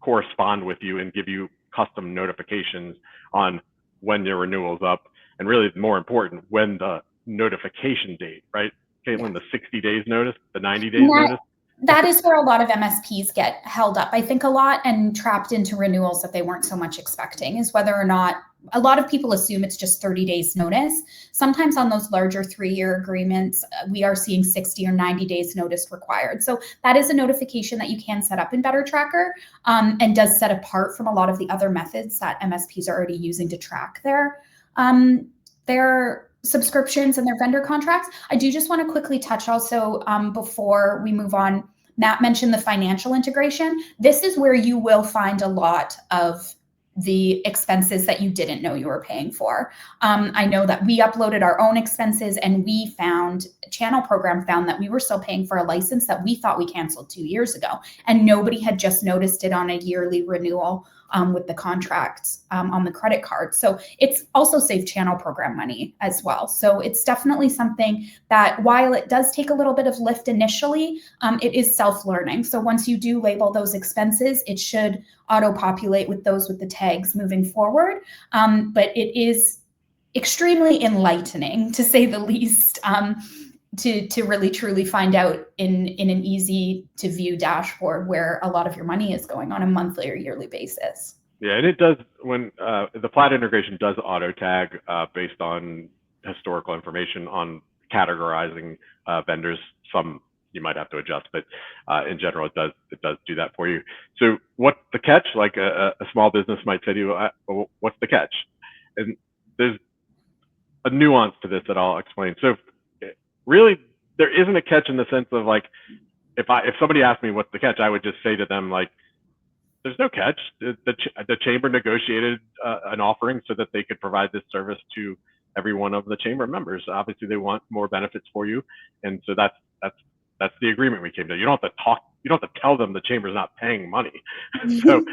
correspond with you and give you custom notifications on when your renewal's up. And really more important, when the notification date, right? Caitlin, the 60 days notice, the 90 days notice. That is where a lot of MSPs get held up, I think, a lot and trapped into renewals that they weren't so much expecting, is whether or not a lot of people assume it's just 30 days notice. Sometimes on those larger 3-year agreements, we are seeing 60 or 90 days notice required. So that is a notification that you can set up in Better Tracker and does set apart from a lot of the other methods that MSPs are already using to track their subscriptions and their vendor contracts. I do just want to quickly touch also before we move on, Matt mentioned the financial integration. This is where you will find a lot of the expenses that you didn't know you were paying for. I know that we uploaded our own expenses, and we found, channel program found that we were still paying for a license that we thought we canceled 2 years ago, and nobody had just noticed it on a yearly renewal with the contracts on the credit card. So it's also saved channel program money as well. So it's definitely something that, while it does take a little bit of lift initially, it is self-learning. So once you do label those expenses, it should auto-populate with those with the tags moving forward. But it is extremely enlightening, to say the least, to really truly find out in an easy to view dashboard where a lot of your money is going on a monthly or yearly basis. Yeah, and it does, when the Plaid integration does auto tag based on historical information on categorizing vendors. Some you might have to adjust, but in general, it does do that for you. So what's the catch? Like a small business might say to you, what's the catch? And there's a nuance to this that I'll explain. So really, there isn't a catch in the sense of, like, if somebody asked me what's the catch, I would just say to them, like, there's no catch. The chamber negotiated an offering so that they could provide this service to every one of the chamber members. Obviously, they want more benefits for you, and so that's the agreement we came to. You don't have to tell them the chamber's not paying money. So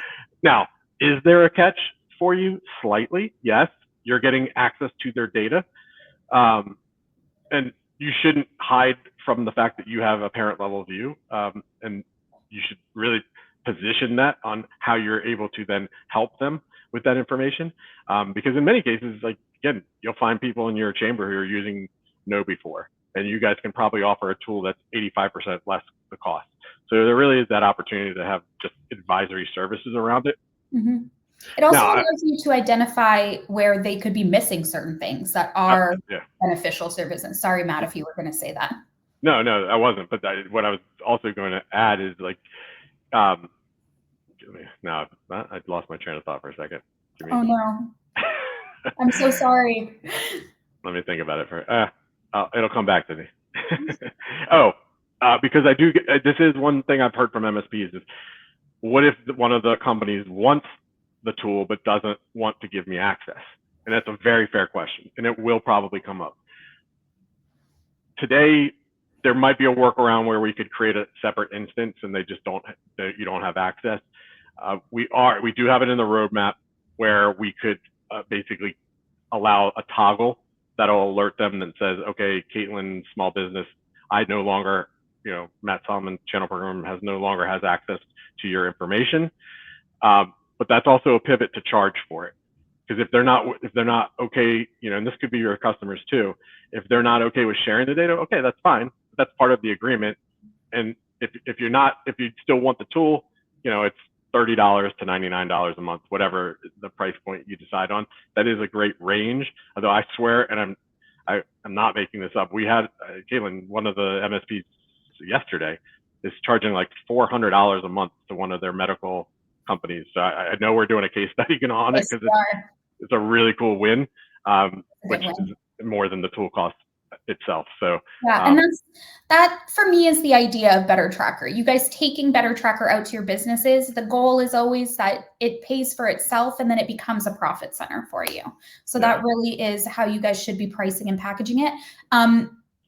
now, is there a catch for you? Slightly, yes. You're getting access to their data, and you shouldn't hide from the fact that you have a parent level view, and you should really position that on how you're able to then help them with that information. Because in many cases, like, again, you'll find people in your chamber who are using Know before, and you guys can probably offer a tool that's 85% less the cost. So there really is that opportunity to have just advisory services around it. Mm-hmm. It also allows you to identify where they could be missing certain things that are beneficial to their business. Sorry, Matt, if you were going to say that. No, I wasn't. But what I was also going to add is, like, now I lost my train of thought for a second. Oh no, I'm so sorry. Let me think about it it'll come back to me. Because this is one thing I've heard from MSPs is, what if one of the companies wants the tool but doesn't want to give me access? And that's a very fair question, and it will probably come up. Today, there might be a workaround where we could create a separate instance and you don't have access. We do have it in the roadmap where we could basically allow a toggle that'll alert them that says, okay, Caitlyn, small business, I no longer, Matt Solomon channel program no longer has access to your information. But that's also a pivot to charge for it. Because if they're not okay, and this could be your customers too, if they're not okay with sharing the data, okay, that's fine. That's part of the agreement. And if you still want the tool, it's $30 to $99 a month, whatever the price point you decide on. That is a great range. Although I swear, and I'm not making this up, we had Caitlyn, one of the MSPs yesterday, is charging like $400 a month to one of their medical companies. So I know we're doing a case study on it because it's a really cool win, which is more than the tool cost itself. So yeah, and that for me is the idea of Better Tracker. You guys taking Better Tracker out to your businesses, the goal is always that it pays for itself and then it becomes a profit center for you. So that really is how you guys should be pricing and packaging it.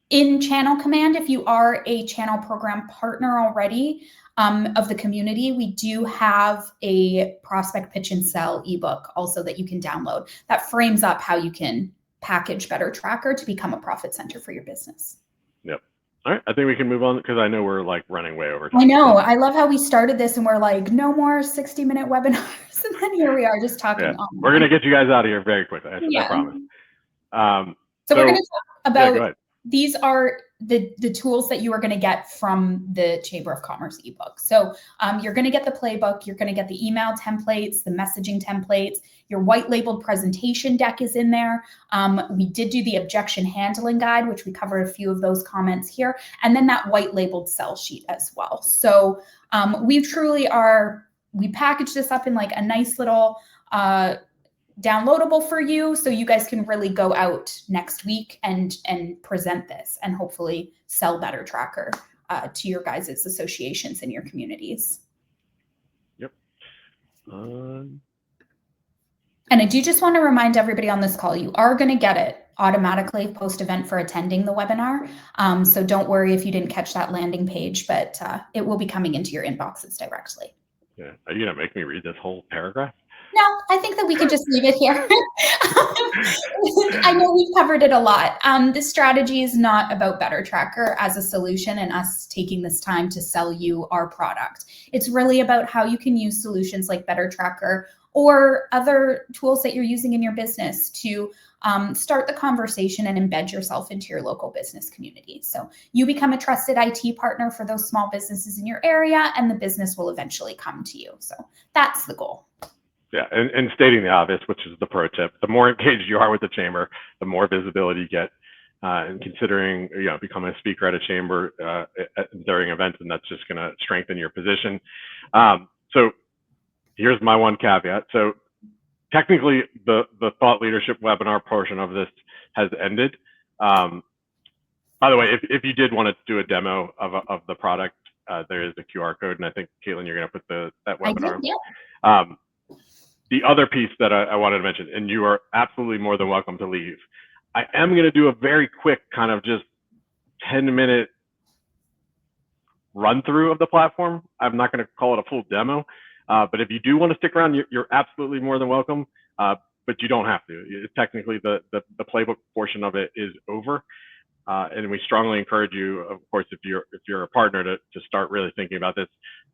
In Channel Command, if you are a channel program partner already of the community, we do have a prospect pitch and sell ebook also that you can download that frames up how you can package Better Tracker to become a profit center for your business. Yep. All right. I think we can move on because I know we're like running way over time. I know. I love how we started this and we're like, no more 60-minute webinars. And then here we are just talking. Yeah. We're going to get you guys out of here very quickly. I promise. So we're going to talk about, these are the tools that you are going to get from the Chamber of Commerce ebook. So you're going to get the playbook, you're going to get the email templates, the messaging templates, your white labeled presentation deck is in there. We did do the objection handling guide, which we covered a few of those comments here, and then that white labeled sell sheet as well. So we packaged this up in like a nice little downloadable for you, so you guys can really go out next week and present this and hopefully sell Better Tracker to your guys' associations and your communities. Yep. And I do just want to remind everybody on this call, you are going to get it automatically post-event for attending the webinar. So don't worry if you didn't catch that landing page, but it will be coming into your inboxes directly. Yeah. Are you going to make me read this whole paragraph? No, I think that we can just leave it here. I know we've covered it a lot. This strategy is not about Better Tracker as a solution and us taking this time to sell you our product. It's really about how you can use solutions like Better Tracker or other tools that you're using in your business to start the conversation and embed yourself into your local business community. So you become a trusted IT partner for those small businesses in your area, and the business will eventually come to you. So that's the goal. Yeah, and stating the obvious, which is the pro tip, the more engaged you are with the chamber, the more visibility you get. And considering, becoming a speaker at a chamber during events, and that's just going to strengthen your position. So here's my one caveat. So technically, the thought leadership webinar portion of this has ended. By the way, if you did want to do a demo of the product, there is a QR code, and I think Caitlin, you're going to put that webinar. I did, yeah. The other piece that I wanted to mention, and you are absolutely more than welcome to leave. I am going to do a very quick kind of just 10-minute run through of the platform. I'm not going to call it a full demo, but if you do want to stick around, you're absolutely more than welcome. But you don't have to. Technically, the playbook portion of it is over. And we strongly encourage you, of course, if you're a partner, to start really thinking about this.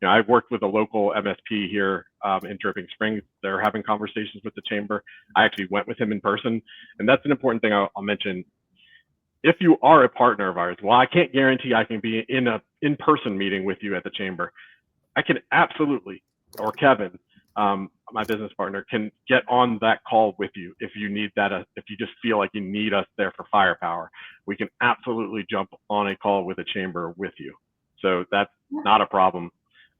I've worked with a local MSP here in Dripping Springs. They're having conversations with the chamber. I actually went with him in person, and that's an important thing I'll mention. If you are a partner of ours, while I can't guarantee I can be in an in-person meeting with you at the chamber, I can absolutely, or Kevin, my business partner, can get on that call with you if you need that. If you just feel like you need us there for firepower, we can absolutely jump on a call with a chamber with you. So that's not a problem.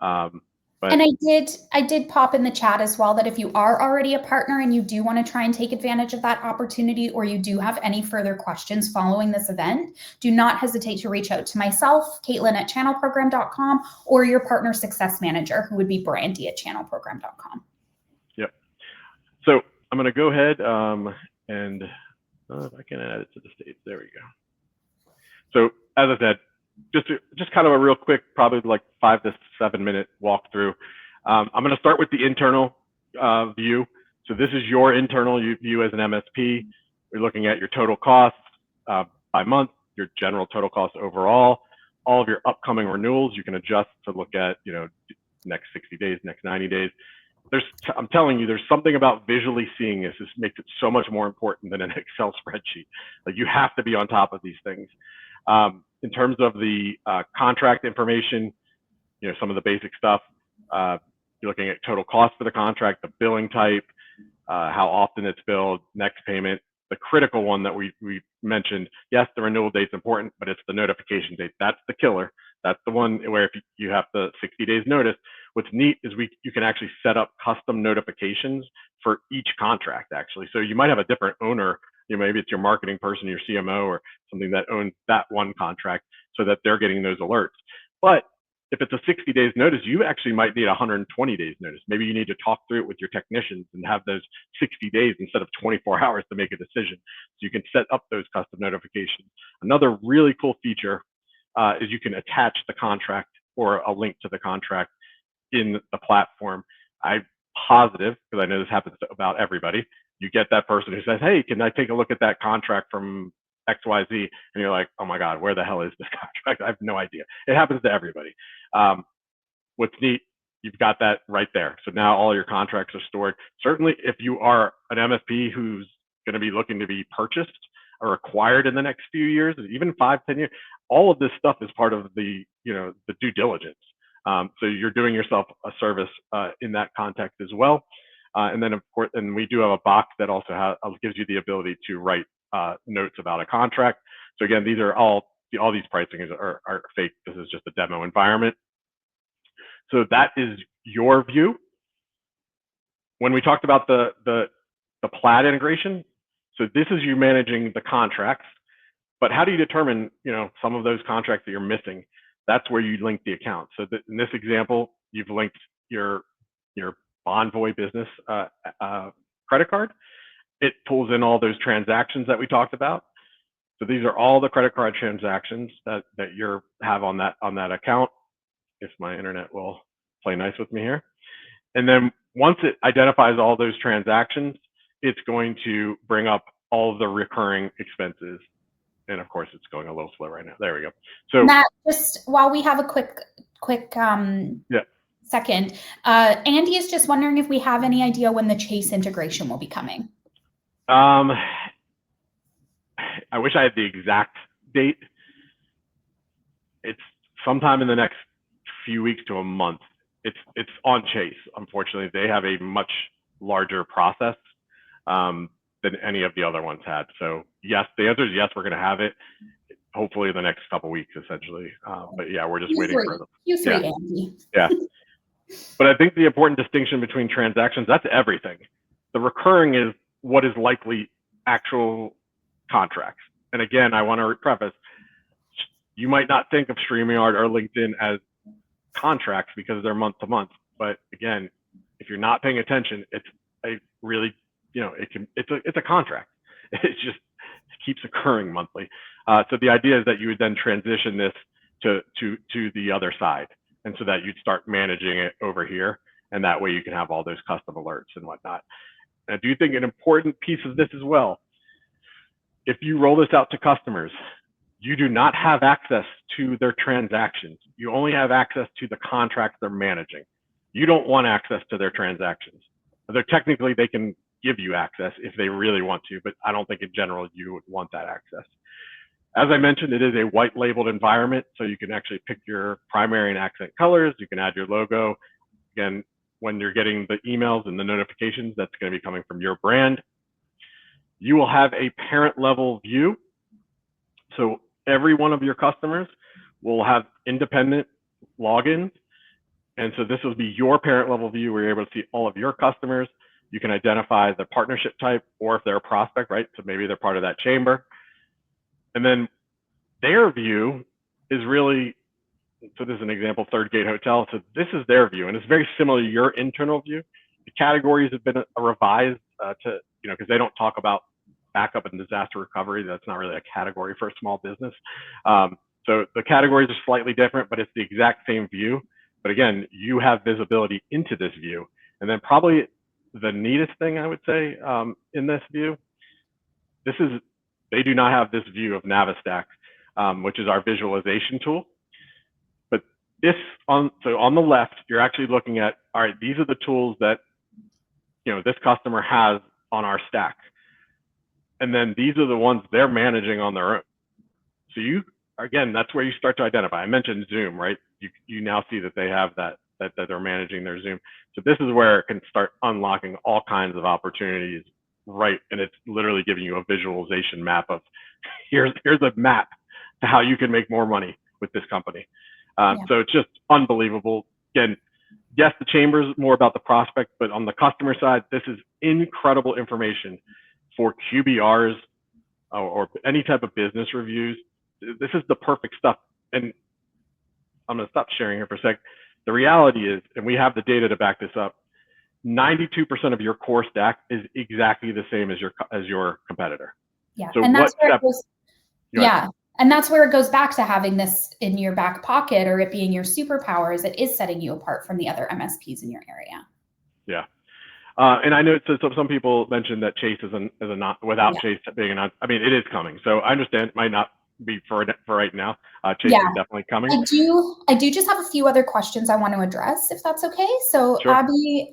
And I did pop in the chat as well that if you are already a partner and you do want to try and take advantage of that opportunity, or you do have any further questions following this event, do not hesitate to reach out to myself, Caitlin at channelprogram.com, or your partner success manager, who would be Brandy at channelprogram.com. Yep. So I'm going to go ahead and if I can add it to the stage. There we go. So as I said, just kind of a real quick, probably like 5 to 7 minute walkthrough. I'm going to start with the internal view. So this is your internal view as an MSP. You're looking at your total costs by month, your general total costs overall, all of your upcoming renewals. You can adjust to look at, next 60 days, next 90 days. I'm telling you, there's something about visually seeing this. This makes it so much more important than an Excel spreadsheet. Like, you have to be on top of these things. In terms of the contract information, some of the basic stuff, you're looking at total cost for the contract, the billing type, how often it's billed, next payment. The critical one that we mentioned, yes, the renewal date's important, but it's the notification date. That's the killer. That's the one where if you have the 60 days notice. What's neat is you can actually set up custom notifications for each contract, actually. So you might have a different owner. Maybe it's your marketing person, your CMO, or something that owns that one contract, so that they're getting those alerts. But if it's a 60 days notice, you actually might need 120 days notice. Maybe you need to talk through it with your technicians and have those 60 days instead of 24 hours to make a decision. So you can set up those custom notifications. Another really cool feature is you can attach the contract or a link to the contract in the platform. I'm positive, because I know this happens to about everybody, you get that person who says, hey, can I take a look at that contract from XYZ? And you're like, oh my God, where the hell is this contract? I have no idea. It happens to everybody. What's neat, you've got that right there. So now all your contracts are stored. Certainly if you are an MSP who's going to be looking to be purchased or acquired in the next few years, even 5, 10 years, all of this stuff is part of the due diligence. So you're doing yourself a service in that context as well. And then, of course, and we do have a box that also gives you the ability to write notes about a contract. So again, these are all these pricing are fake. This is just a demo environment. So that is your view. When we talked about the Plaid integration, so this is you managing the contracts. But how do you determine, some of those contracts that you're missing? That's where you link the account. So in this example, you've linked your Bonvoy business credit card, it pulls in all those transactions that we talked about. So these are all the credit card transactions that you have on that account. If my internet will play nice with me here. And then once it identifies all those transactions, it's going to bring up all of the recurring expenses. And of course, it's going a little slow right now. There we go. So Matt, just while we have a quick second, Andy is just wondering if we have any idea when the Chase integration will be coming. I wish I had the exact date. It's sometime in the next few weeks to a month. It's on Chase. Unfortunately, they have a much larger process than any of the other ones had. So yes, the answer is yes. We're going to have it hopefully in the next couple of weeks, essentially. But yeah, we're just waiting for them. Q3, Andy. Yeah. But I think the important distinction between transactions, that's everything. The recurring is what is likely actual contracts. And again, I want to preface, you might not think of StreamYard or LinkedIn as contracts because they're month to month. But again, if you're not paying attention, it's a really, it's a contract. It just keeps occurring monthly. So the idea is that you would then transition this to the other side. And so that you'd start managing it over here. And that way you can have all those custom alerts and whatnot. And I do think an important piece of this as well, if you roll this out to customers, you do not have access to their transactions. You only have access to the contracts they're managing. You don't want access to their transactions. Technically, they can give you access if they really want to, but I don't think in general you would want that access. As I mentioned, it is a white labeled environment, so you can actually pick your primary and accent colors. You can add your logo. Again, when you're getting the emails and the notifications, that's going to be coming from your brand. You will have a parent level view. So every one of your customers will have independent logins. And so this will be your parent level view where you're able to see all of your customers. You can identify the partnership type or if they're a prospect, right? So maybe they're part of that chamber. And then their view is really, so this is an example, Third Gate Hotel. So this is their view, and it's very similar to your internal view. The categories have been revised to, because they don't talk about backup and disaster recovery. That's not really a category for a small business. So the categories are slightly different, but it's the exact same view. But again, you have visibility into this view. And then probably the neatest thing I would say in this view, they do not have this view of Navistack, which is our visualization tool. But so on the left, you're actually looking at, all right, these are the tools that this customer has on our stack. And then these are the ones they're managing on their own. So again, that's where you start to identify. I mentioned Zoom, right? You now see that they have that they're managing their Zoom. So this is where it can start unlocking all kinds of opportunities, right? And it's literally giving you a visualization map of here's a map to how you can make more money with this company. So it's just unbelievable. Again, yes, the chamber is more about the prospect, but on the customer side, this is incredible information for QBRs or any type of business reviews. This is the perfect stuff. And I'm going to stop sharing here for a sec. The reality is, and we have the data to back this up, 92% of your core stack is exactly the same as your competitor. Yeah, so and that's where it goes. Yeah, and that's where it goes back to having this in your back pocket or it being your superpower. Is it is setting you apart from the other MSPs in your area. Yeah, and I know so some people mentioned that Chase is a not without Chase being a non. I mean, it is coming. So I understand it might not be for right now. Chase is definitely coming. I do just have a few other questions I want to address, if that's okay. So sure. Abby,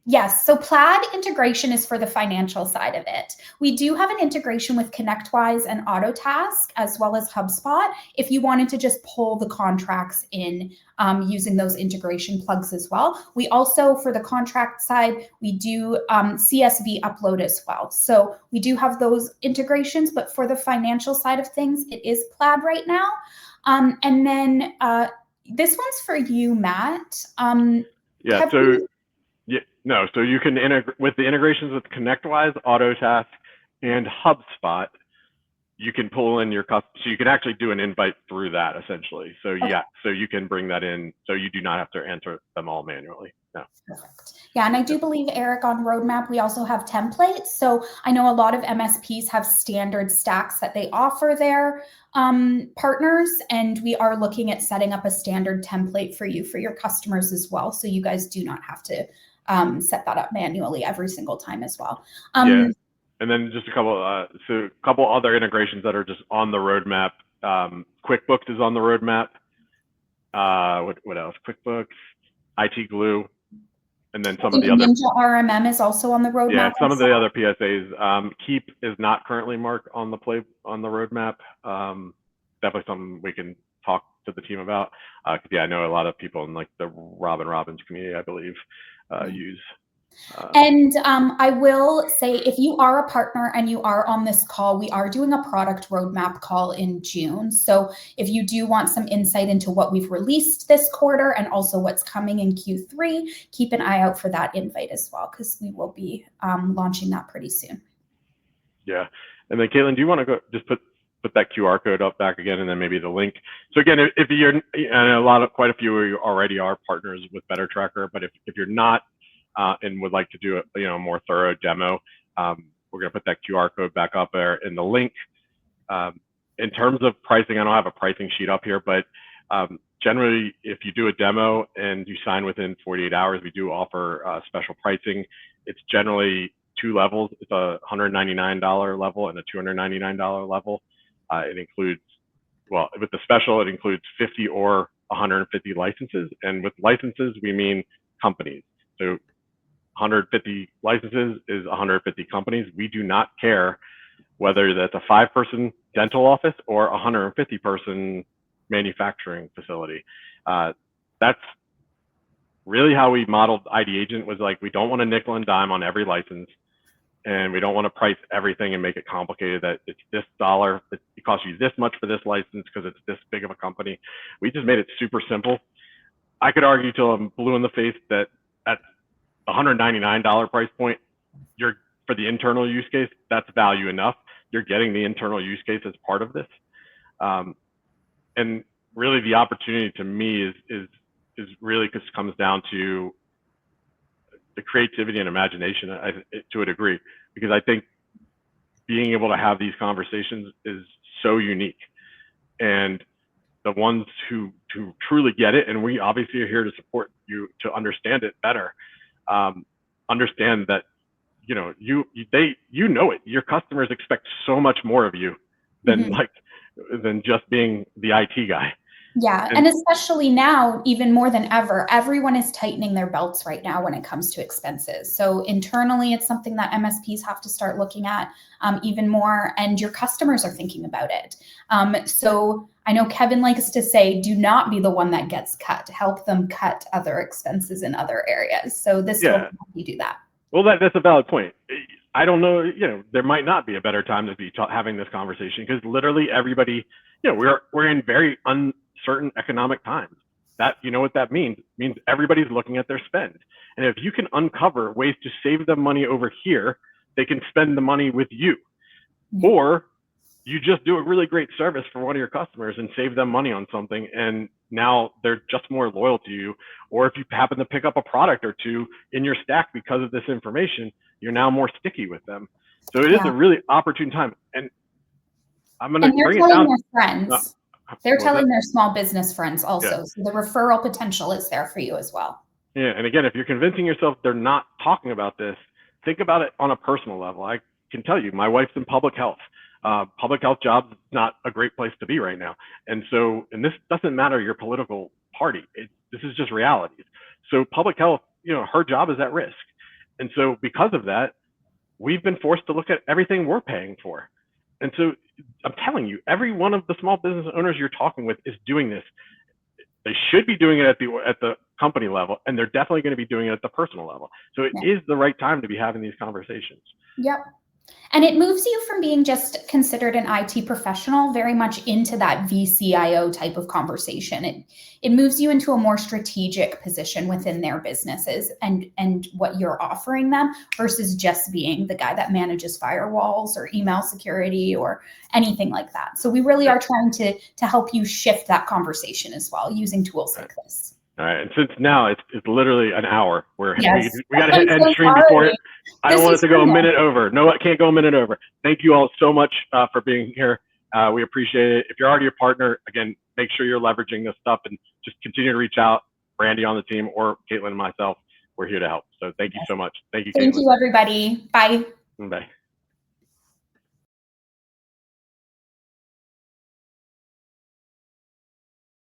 yes, so Plaid integration is for the financial side of it. We do have an integration with ConnectWise and Autotask, as well as HubSpot, if you wanted to just pull the contracts in using those integration plugs as well. We also, for the contract side, we do CSV upload as well. So we do have those integrations, but for the financial side of things, it is Plaid right now. And then this one's for you, Matt. So you can integrate with the integrations with ConnectWise, Autotask, and HubSpot. you can pull in your so you can actually do an invite through that essentially. So yeah, so you can bring that in, so you do not have to enter them all manually. No. Perfect. Yeah, and I do believe, Eric, on Roadmap, we also have templates. So I know a lot of MSPs have standard stacks that they offer their partners, and we are looking at setting up a standard template for you, for your customers as well. So you guys do not have to set that up manually every single time as well. Yeah. And then just a couple other integrations that are just on the roadmap. QuickBooks is on the roadmap. What else? QuickBooks, IT Glue, and then some of the other. Ninja RMM is also on the roadmap. Yeah, some of the other PSAs. Keep is not currently marked on the roadmap. Definitely something we can talk to the team about. Yeah, I know a lot of people in like the Robbins community, I believe, use. And I will say, if you are a partner and you are on this call, we are doing a product roadmap call in June. So if you do want some insight into what we've released this quarter and also what's coming in Q3, keep an eye out for that invite as well, because we will be launching that pretty soon. Yeah. And then Caitlyn, do you want to go just put that QR code up back again, and then maybe the link? So again, if you're, and quite a few of you already are partners with BetterTracker, but if you're not, and would like to do a more thorough demo, we're going to put that QR code back up there in the link. In terms of pricing, I don't have a pricing sheet up here, but generally, if you do a demo and you sign within 48 hours, we do offer special pricing. It's generally 2 levels. It's a $199 level and a $299 level. It includes, well, with the special, it includes 50 or 150 licenses. And with licenses, we mean companies. So 150 licenses is 150 companies. We do not care whether that's a 5-person dental office or a 150-person manufacturing facility. That's really how we modeled ID Agent, was like, we don't want to nickel and dime on every license, and we don't want to price everything and make it complicated that it's this dollar, it costs you this much for this license because it's this big of a company. We just made it super simple. I could argue till I'm blue in the face that at $199 price point, you're, for the internal use case, that's value enough. You're getting the internal use case as part of this. And really the opportunity to me is really just comes down to the creativity and imagination to a degree, because I think being able to have these conversations is so unique. And the ones who truly get it, and we obviously are here to support you to understand it better, understand that, you know it. Your customers expect so much more of you than than just being the IT guy. Yeah, and especially now, even more than ever, everyone is tightening their belts right now when it comes to expenses. So internally, it's something that MSPs have to start looking at even more, and your customers are thinking about it. So I know Kevin likes to say, do not be the one that gets cut. Help them cut other expenses in other areas. So this will help you do that. Well, that's a valid point. I don't know, there might not be a better time to be having this conversation, because literally everybody, we're in very uncertain economic times. That, what that means? It means everybody's looking at their spend. And if you can uncover ways to save them money over here, they can spend the money with you. Or you just do a really great service for one of your customers and save them money on something, and now they're just more loyal to you. Or if you happen to pick up a product or two in your stack because of this information, you're now more sticky with them. So it is a really opportune time. And I'm going to bring it down. Their friends. They're telling their small business friends also. Yeah. So the referral potential is there for you as well. Yeah. And again, if you're convincing yourself they're not talking about this, think about it on a personal level. I can tell you, my wife's in public health. Public health jobs is not a great place to be right now. And this doesn't matter your political party. This is just reality. So public health, her job is at risk. And so because of that, we've been forced to look at everything we're paying for. And so I'm telling you, every one of the small business owners you're talking with is doing this. They should be doing it at the company level, and they're definitely going to be doing it at the personal level. So it is the right time to be having these conversations. Yep. And it moves you from being just considered an IT professional very much into that VCIO type of conversation. It moves you into a more strategic position within their businesses and what you're offering them versus just being the guy that manages firewalls or email security or anything like that. So we really are trying to help you shift that conversation as well using tools like this. All right, and since now it's literally an hour, we got to hit I'm end so stream before it. sorry. I don't This want is it to go a fun, though. minute over. No, it can't go a minute over. Thank you all so much for being here. We appreciate it. If you're already a partner, again, make sure you're leveraging this stuff and just continue to reach out. Brandy on the team or Caitlyn and myself, we're here to help. So thank you so much. Thank you, Caitlyn. Thank you, everybody. Bye. Bye.